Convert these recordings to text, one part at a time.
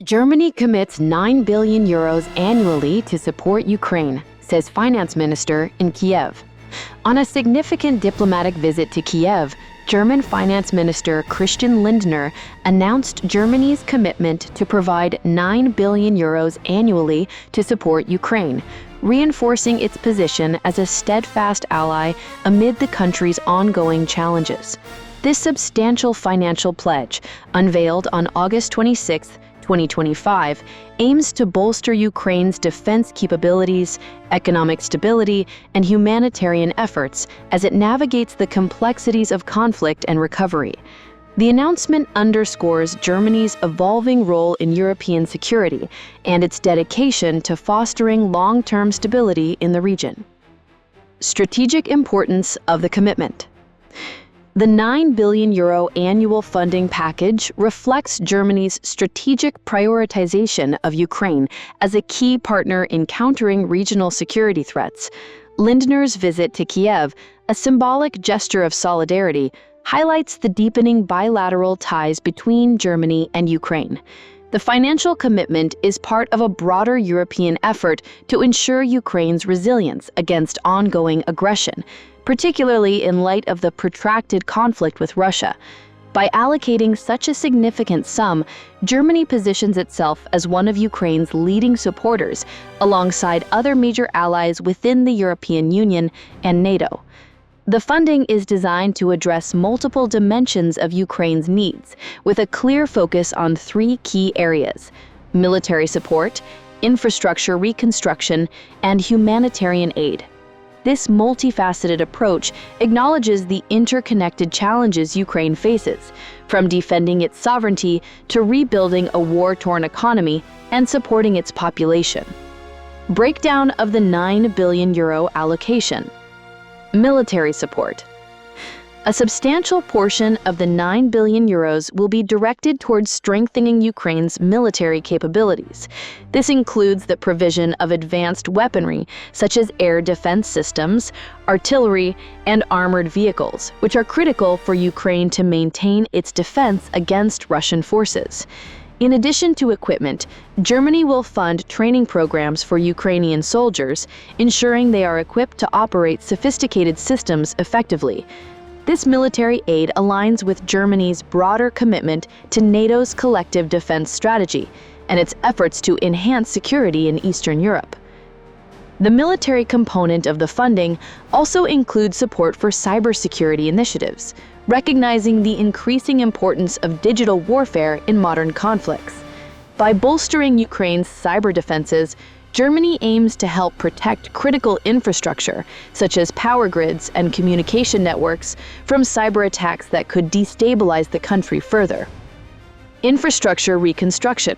Germany commits €9 billion annually to support Ukraine, says Finance Minister in Kyiv. On a significant diplomatic visit to Kyiv, German Finance Minister Christian Lindner announced Germany's commitment to provide €9 billion annually to support Ukraine, reinforcing its position as a steadfast ally amid the country's ongoing challenges. This substantial financial pledge, unveiled on August 26, 2025, aims to bolster Ukraine's defense capabilities, economic stability, and humanitarian efforts as it navigates the complexities of conflict and recovery. The announcement underscores Germany's evolving role in European security and its dedication to fostering long-term stability in the region. Strategic importance of the commitment. The €9 billion annual funding package reflects Germany's strategic prioritization of Ukraine as a key partner in countering regional security threats. Lindner's visit to Kyiv, a symbolic gesture of solidarity, highlights the deepening bilateral ties between Germany and Ukraine. The financial commitment is part of a broader European effort to ensure Ukraine's resilience against ongoing aggression, particularly in light of the protracted conflict with Russia. By allocating such a significant sum, Germany positions itself as one of Ukraine's leading supporters, alongside other major allies within the European Union and NATO. The funding is designed to address multiple dimensions of Ukraine's needs, with a clear focus on three key areas: military support, infrastructure reconstruction, and humanitarian aid. This multifaceted approach acknowledges the interconnected challenges Ukraine faces, from defending its sovereignty to rebuilding a war-torn economy and supporting its population. Breakdown of the €9 billion allocation. Military support. A substantial portion of the €9 billion will be directed towards strengthening Ukraine's military capabilities. This includes the provision of advanced weaponry, such as air defense systems, artillery, and armored vehicles, which are critical for Ukraine to maintain its defense against Russian forces. In addition to equipment, Germany will fund training programs for Ukrainian soldiers, ensuring they are equipped to operate sophisticated systems effectively. This military aid aligns with Germany's broader commitment to NATO's collective defense strategy and its efforts to enhance security in Eastern Europe. The military component of the funding also includes support for cybersecurity initiatives, recognizing the increasing importance of digital warfare in modern conflicts. By bolstering Ukraine's cyber defenses, Germany aims to help protect critical infrastructure, such as power grids and communication networks, from cyber attacks that could destabilize the country further. Infrastructure reconstruction.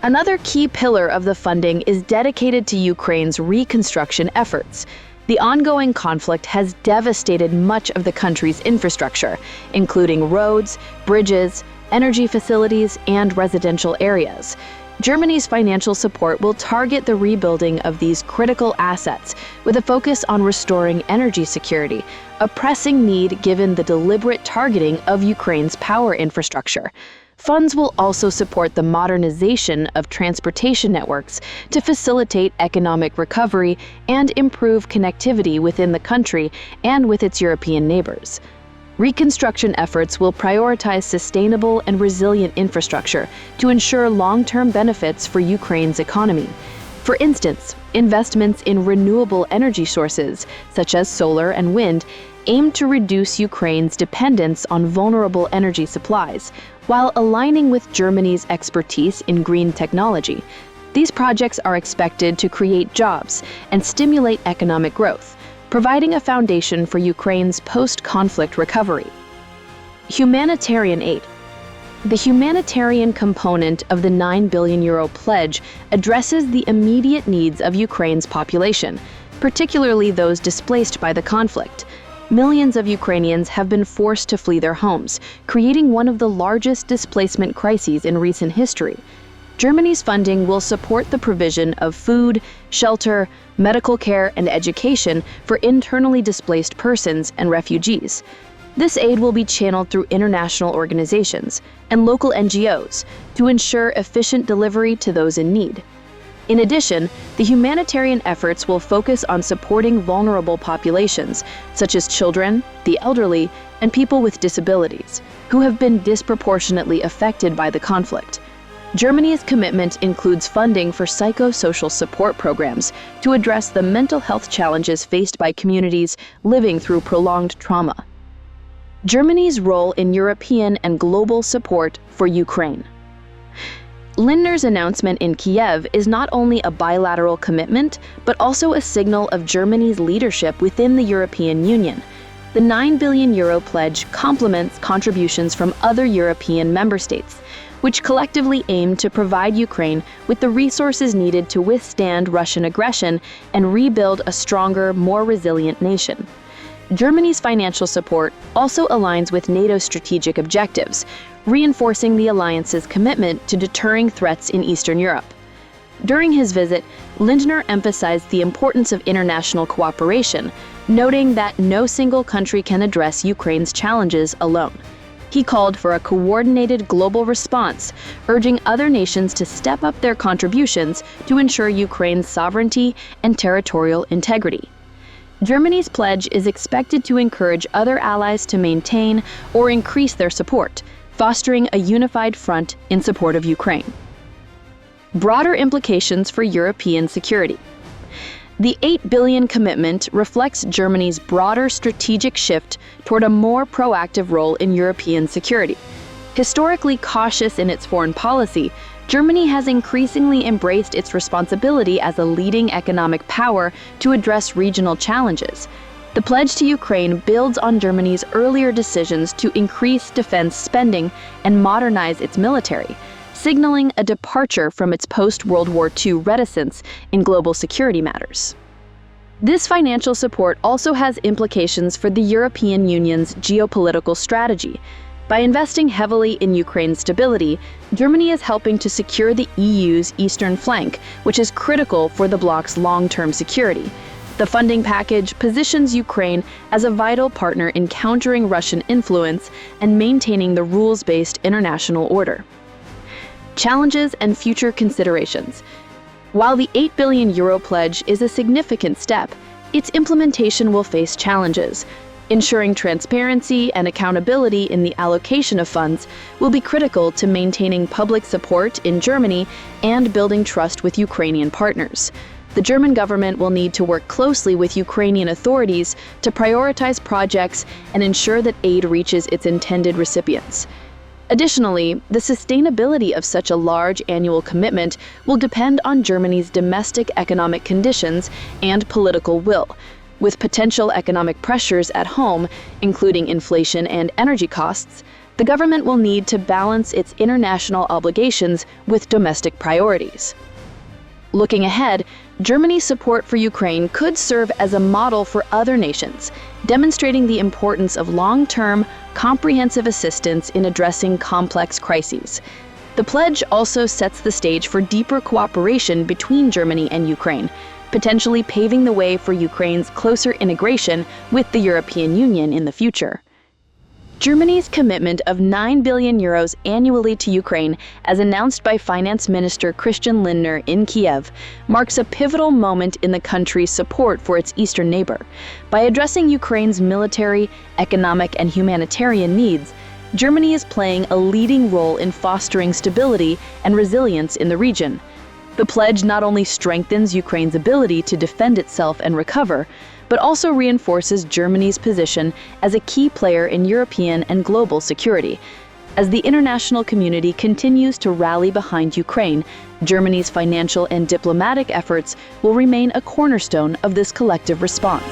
Another key pillar of the funding is dedicated to Ukraine's reconstruction efforts. The ongoing conflict has devastated much of the country's infrastructure, including roads, bridges, energy facilities, and residential areas. Germany's financial support will target the rebuilding of these critical assets, with a focus on restoring energy security, a pressing need given the deliberate targeting of Ukraine's power infrastructure. Funds will also support the modernization of transportation networks to facilitate economic recovery and improve connectivity within the country and with its European neighbors. Reconstruction efforts will prioritize sustainable and resilient infrastructure to ensure long-term benefits for Ukraine's economy. For instance, investments in renewable energy sources, such as solar and wind, aim to reduce Ukraine's dependence on vulnerable energy supplies, while aligning with Germany's expertise in green technology. These projects are expected to create jobs and stimulate economic growth, providing a foundation for Ukraine's post-conflict recovery. Humanitarian aid. The humanitarian component of the €9 billion pledge addresses the immediate needs of Ukraine's population, particularly those displaced by the conflict. Millions of Ukrainians have been forced to flee their homes, creating one of the largest displacement crises in recent history. Germany's funding will support the provision of food, shelter, medical care, and education for internally displaced persons and refugees. This aid will be channeled through international organizations and local NGOs to ensure efficient delivery to those in need. In addition, the humanitarian efforts will focus on supporting vulnerable populations, such as children, the elderly, and people with disabilities, who have been disproportionately affected by the conflict. Germany's commitment includes funding for psychosocial support programs to address the mental health challenges faced by communities living through prolonged trauma. Germany's role in European and global support for Ukraine. Lindner's announcement in Kyiv is not only a bilateral commitment, but also a signal of Germany's leadership within the European Union. The €9 billion pledge complements contributions from other European member states, which collectively aim to provide Ukraine with the resources needed to withstand Russian aggression and rebuild a stronger, more resilient nation. Germany's financial support also aligns with NATO's strategic objectives, reinforcing the alliance's commitment to deterring threats in Eastern Europe. During his visit, Lindner emphasized the importance of international cooperation, noting that no single country can address Ukraine's challenges alone. He called for a coordinated global response, urging other nations to step up their contributions to ensure Ukraine's sovereignty and territorial integrity. Germany's pledge is expected to encourage other allies to maintain or increase their support, fostering a unified front in support of Ukraine. Broader implications for European security. The $8 billion commitment reflects Germany's broader strategic shift toward a more proactive role in European security. Historically cautious in its foreign policy, Germany has increasingly embraced its responsibility as a leading economic power to address regional challenges. The pledge to Ukraine builds on Germany's earlier decisions to increase defense spending and modernize its military, signaling a departure from its post-World War II reticence in global security matters. This financial support also has implications for the European Union's geopolitical strategy. By investing heavily in Ukraine's stability, Germany is helping to secure the EU's eastern flank, which is critical for the bloc's long-term security. The funding package positions Ukraine as a vital partner in countering Russian influence and maintaining the rules-based international order. Challenges and future considerations. While the €8 billion pledge is a significant step, its implementation will face challenges. Ensuring transparency and accountability in the allocation of funds will be critical to maintaining public support in Germany and building trust with Ukrainian partners. The German government will need to work closely with Ukrainian authorities to prioritize projects and ensure that aid reaches its intended recipients. Additionally, the sustainability of such a large annual commitment will depend on Germany's domestic economic conditions and political will. With potential economic pressures at home, including inflation and energy costs, the government will need to balance its international obligations with domestic priorities. Looking ahead, Germany's support for Ukraine could serve as a model for other nations, demonstrating the importance of long-term, comprehensive assistance in addressing complex crises. The pledge also sets the stage for deeper cooperation between Germany and Ukraine, potentially paving the way for Ukraine's closer integration with the European Union in the future. Germany's commitment of €9 billion annually to Ukraine, as announced by Finance Minister Christian Lindner in Kyiv, marks a pivotal moment in the country's support for its eastern neighbor. By addressing Ukraine's military, economic, and humanitarian needs, Germany is playing a leading role in fostering stability and resilience in the region. The pledge not only strengthens Ukraine's ability to defend itself and recover, but also reinforces Germany's position as a key player in European and global security. As the international community continues to rally behind Ukraine, Germany's financial and diplomatic efforts will remain a cornerstone of this collective response.